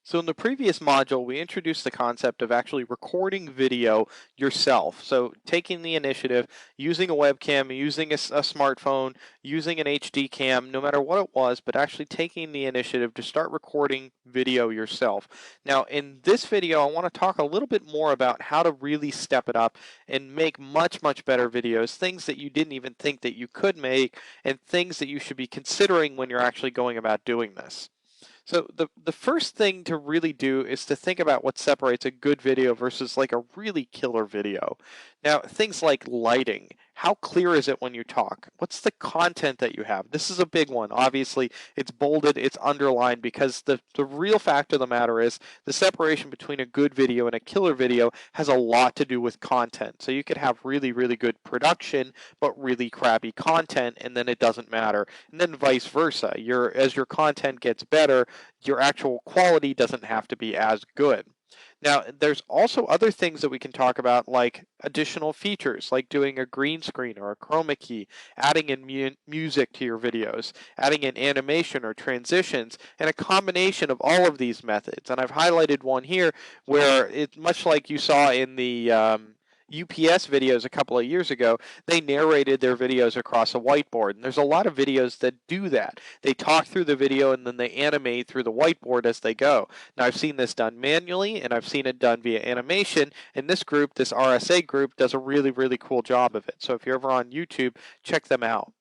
So in the previous module, we introduced the concept of actually recording video yourself. So taking the initiative, using a webcam, using a smartphone, using an HD cam, no matter what it was, but actually taking the initiative to start recording video yourself. Now in this video, I want to talk a little bit more about how to really step it up and make much, much better videos, things that you didn't even think that you could make, and things that you should be considering when you're actually going about doing this. So the first thing to really do is to think about what separates a good video versus like a really killer video. Now, things like lighting. How clear is it when you talk? What's the content that you have? This is a big one. Obviously, it's bolded, it's underlined because the real fact of the matter is the separation between a good video and a killer video has a lot to do with content. So you could have really, really good production, but really crappy content, and then it doesn't matter. And then vice versa. As your content gets better, your actual quality doesn't have to be as good. Now, there's also other things that we can talk about, like additional features, like doing a green screen or a chroma key, adding in music to your videos, adding in animation or transitions, and a combination of all of these methods. And I've highlighted one here where it's much like you saw in the UPS videos a couple of years ago, they narrated their videos across a whiteboard. And there's a lot of videos that do that. They talk through the video and then they animate through the whiteboard as they go. Now, I've seen this done manually and I've seen it done via animation. And this group, this RSA group, does a really, really cool job of it. So if you're ever on YouTube, check them out.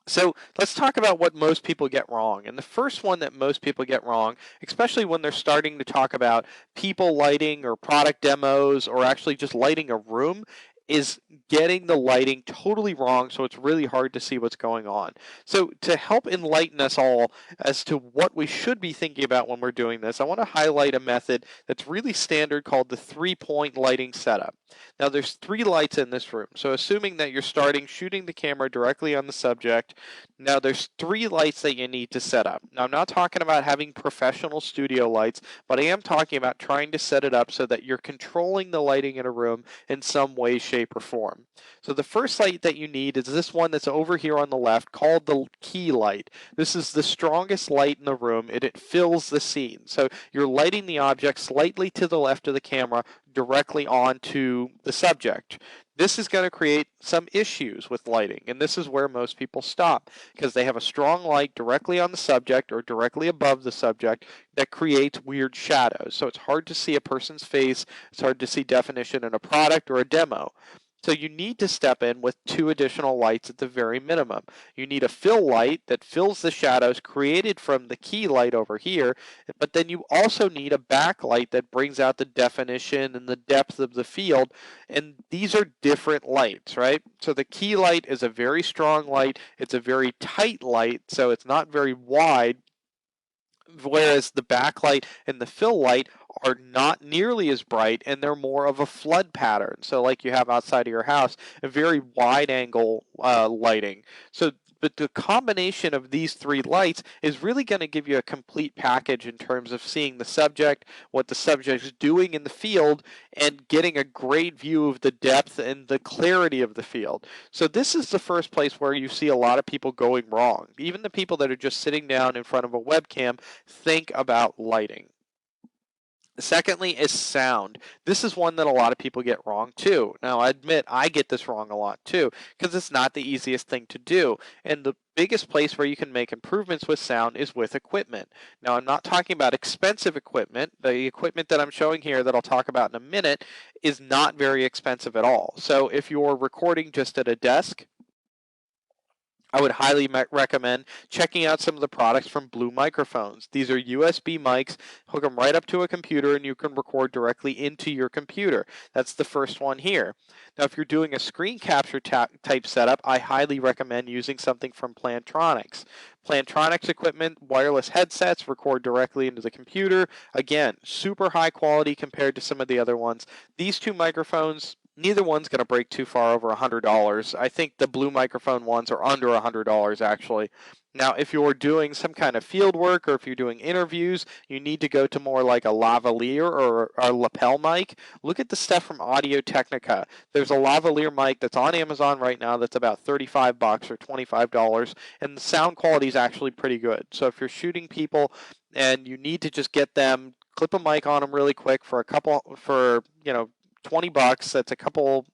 So let's talk about what most people get wrong. And the first one that most people get wrong, especially when they're starting to talk about people lighting or product demos or actually just lighting a room, is getting the lighting totally wrong, so it's really hard to see what's going on. So to help enlighten us all as to what we should be thinking about when we're doing this, I want to highlight a method that's really standard called the three-point lighting setup. Now there's three lights in this room, so assuming that you're starting shooting the camera directly on the subject, now there's three lights that you need to set up. Now I'm not talking about having professional studio lights, but I am talking about trying to set it up so that you're controlling the lighting in a room in some way, shape, or form. So the first light that you need is this one that's over here on the left called the key light. This is the strongest light in the room and it fills the scene. So you're lighting the object slightly to the left of the camera directly onto the subject. This is going to create some issues with lighting, and this is where most people stop because they have a strong light directly on the subject or directly above the subject that creates weird shadows. So it's hard to see a person's face, it's hard to see definition in a product or a demo. So you need to step in with two additional lights at the very minimum. You need a fill light that fills the shadows created from the key light over here, but then you also need a backlight that brings out the definition and the depth of the field, and these are different lights, right? So the key light is a very strong light, it's a very tight light, so it's not very wide, whereas the backlight and the fill light are not nearly as bright and they're more of a flood pattern. So like you have outside of your house, a very wide angle lighting. So but the combination of these three lights is really going to give you a complete package in terms of seeing the subject, what the subject is doing in the field, and getting a great view of the depth and the clarity of the field. So this is the first place where you see a lot of people going wrong. Even the people that are just sitting down in front of a webcam think about lighting. Secondly is sound. This is one that a lot of people get wrong too. Now, I admit I get this wrong a lot too because it's not the easiest thing to do. And the biggest place where you can make improvements with sound is with equipment. Now, I'm not talking about expensive equipment. The equipment that I'm showing here that I'll talk about in a minute is not very expensive at all. So if you're recording just at a desk, I would highly recommend checking out some of the products from Blue Microphones. These are USB mics, hook them right up to a computer, and you can record directly into your computer. That's the first one here. Now, if you're doing a screen capture type setup, I highly recommend using something from Plantronics. Plantronics equipment, wireless headsets, record directly into the computer. Again, super high quality compared to some of the other ones. These two microphones, neither one's going to break too far over $100. I think the Blue Microphone ones are under $100 actually. Now, if you're doing some kind of field work or if you're doing interviews, you need to go to more like a lavalier or a lapel mic. Look at the stuff from Audio Technica. There's a lavalier mic that's on Amazon right now that's about 35 bucks or $25, and the sound quality is actually pretty good. So if you're shooting people and you need to just get them, clip a mic on them really quick for 20 bucks, that's a couple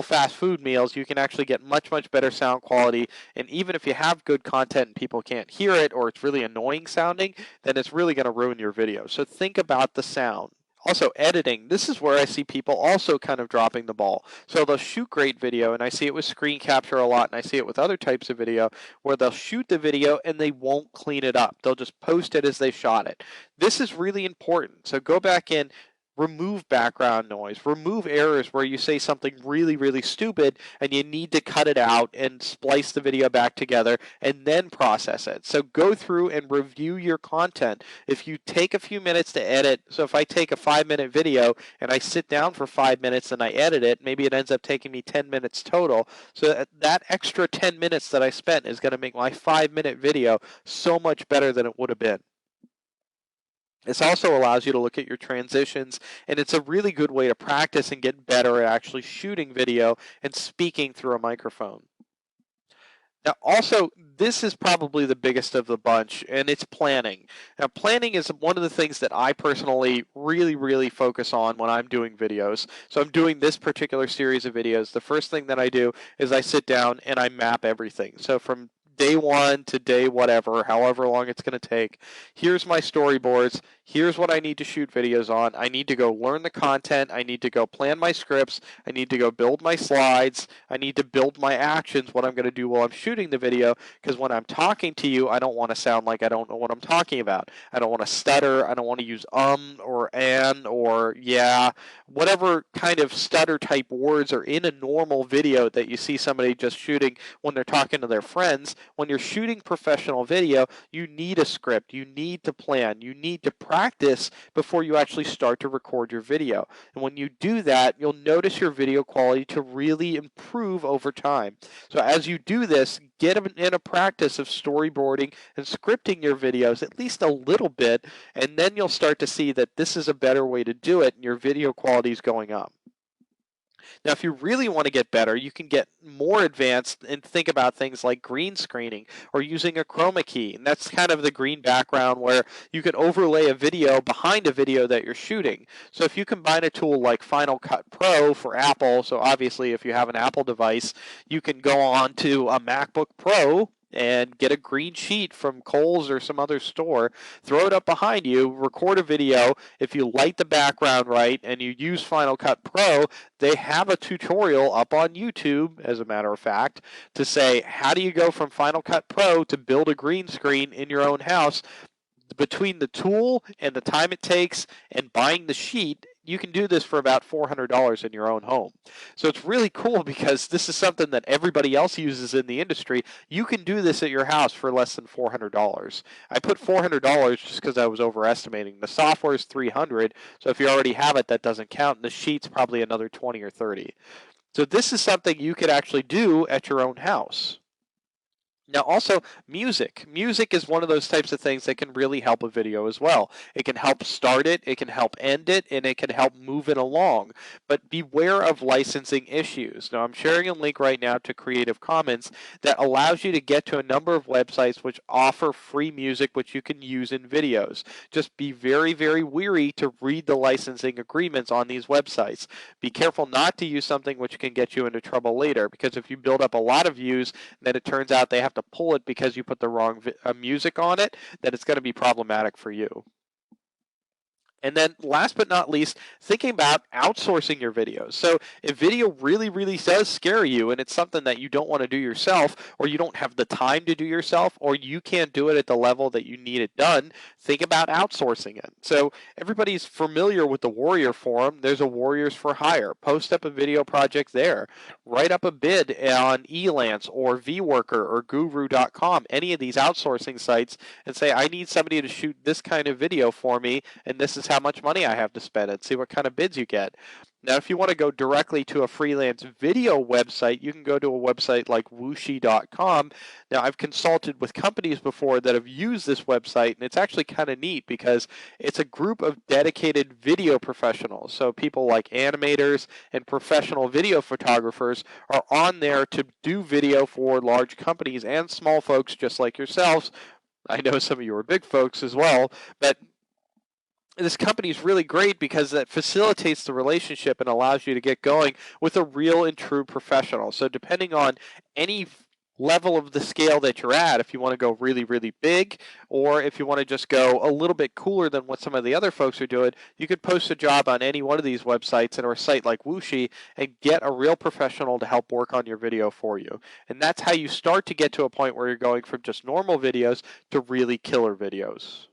fast food meals, you can actually get much, much better sound quality. And even if you have good content and people can't hear it or it's really annoying sounding, then it's really going to ruin your video. So think about the sound. Also, editing. This is where I see people also kind of dropping the ball. So they'll shoot great video, and I see it with screen capture a lot, and I see it with other types of video, where they'll shoot the video and they won't clean it up. They'll just post it as they shot it. This is really important. So go back in, remove background noise, remove errors where you say something really, really stupid and you need to cut it out and splice the video back together and then process it. So go through and review your content. If you take a few minutes to edit, so if I take a 5-minute video and I sit down for 5 minutes and I edit it, maybe it ends up taking me 10 minutes total. So that extra 10 minutes that I spent is going to make my 5-minute video so much better than it would have been. This also allows you to look at your transitions, and it's a really good way to practice and get better at actually shooting video and speaking through a microphone. Now, also, this is probably the biggest of the bunch, and it's planning. Now, planning is one of the things that I personally really, really focus on when I'm doing videos. So I'm doing this particular series of videos. The first thing that I do is I sit down and I map everything. So from day one to day whatever, however long it's going to take. Here's my storyboards. Here's what I need to shoot videos on. I need to go learn the content. I need to go plan my scripts. I need to go build my slides. I need to build my actions, what I'm going to do while I'm shooting the video, because when I'm talking to you, I don't want to sound like I don't know what I'm talking about. I don't want to stutter. I don't want to use or an or yeah, whatever kind of stutter type words are in a normal video that you see somebody just shooting when they're talking to their friends. When you're shooting professional video, you need a script, you need to plan, you need to practice before you actually start to record your video. And when you do that, you'll notice your video quality to really improve over time. So as you do this, get in a practice of storyboarding and scripting your videos at least a little bit, and then you'll start to see that this is a better way to do it and your video quality is going up. Now, if you really want to get better, you can get more advanced and think about things like green screening or using a chroma key. And that's kind of the green background where you can overlay a video behind a video that you're shooting. So if you combine a tool like Final Cut Pro for Apple, so obviously if you have an Apple device, you can go on to a MacBook Pro and get a green sheet from Kohl's or some other store, throw it up behind you, record a video. If you light the background right and you use Final Cut Pro, they have a tutorial up on YouTube, as a matter of fact, to say, how do you go from Final Cut Pro to build a green screen in your own house? Between the tool and the time it takes and buying the sheet, you can do this for about $400 in your own home. So it's really cool because this is something that everybody else uses in the industry. You can do this at your house for less than $400. I put $400 just because I was overestimating. The software is $300, so if you already have it, that doesn't count. And the sheet's probably another $20 or $30. So this is something you could actually do at your own house. Now also, music. Music is one of those types of things that can really help a video as well. It can help start it, it can help end it, and it can help move it along. But beware of licensing issues. Now I'm sharing a link right now to Creative Commons that allows you to get to a number of websites which offer free music which you can use in videos. Just be very, very wary to read the licensing agreements on these websites. Be careful not to use something which can get you into trouble later, because if you build up a lot of views, then it turns out they have to pull it because you put the wrong music on it, then it's going to be problematic for you. And then last but not least, thinking about outsourcing your videos. So if video really, really does scare you and it's something that you don't want to do yourself, or you don't have the time to do yourself, or you can't do it at the level that you need it done, think about outsourcing it. So everybody's familiar with the Warrior Forum. There's a Warriors for Hire. Post up a video project there. Write up a bid on Elance or VWorker or Guru.com, any of these outsourcing sites, and say, I need somebody to shoot this kind of video for me, and this is how much money I have to spend, and see what kind of bids you get. Now, if you want to go directly to a freelance video website, you can go to a website like Wooshi.com. Now, I've consulted with companies before that have used this website, and it's actually kind of neat because it's a group of dedicated video professionals. So people like animators and professional video photographers are on there to do video for large companies and small folks just like yourselves. I know some of you are big folks as well, but this company is really great because that facilitates the relationship and allows you to get going with a real and true professional. So depending on any level of the scale that you're at, if you want to go really, really big, or if you want to just go a little bit cooler than what some of the other folks are doing, you could post a job on any one of these websites and or a site like Wooshi and get a real professional to help work on your video for you. And that's how you start to get to a point where you're going from just normal videos to really killer videos.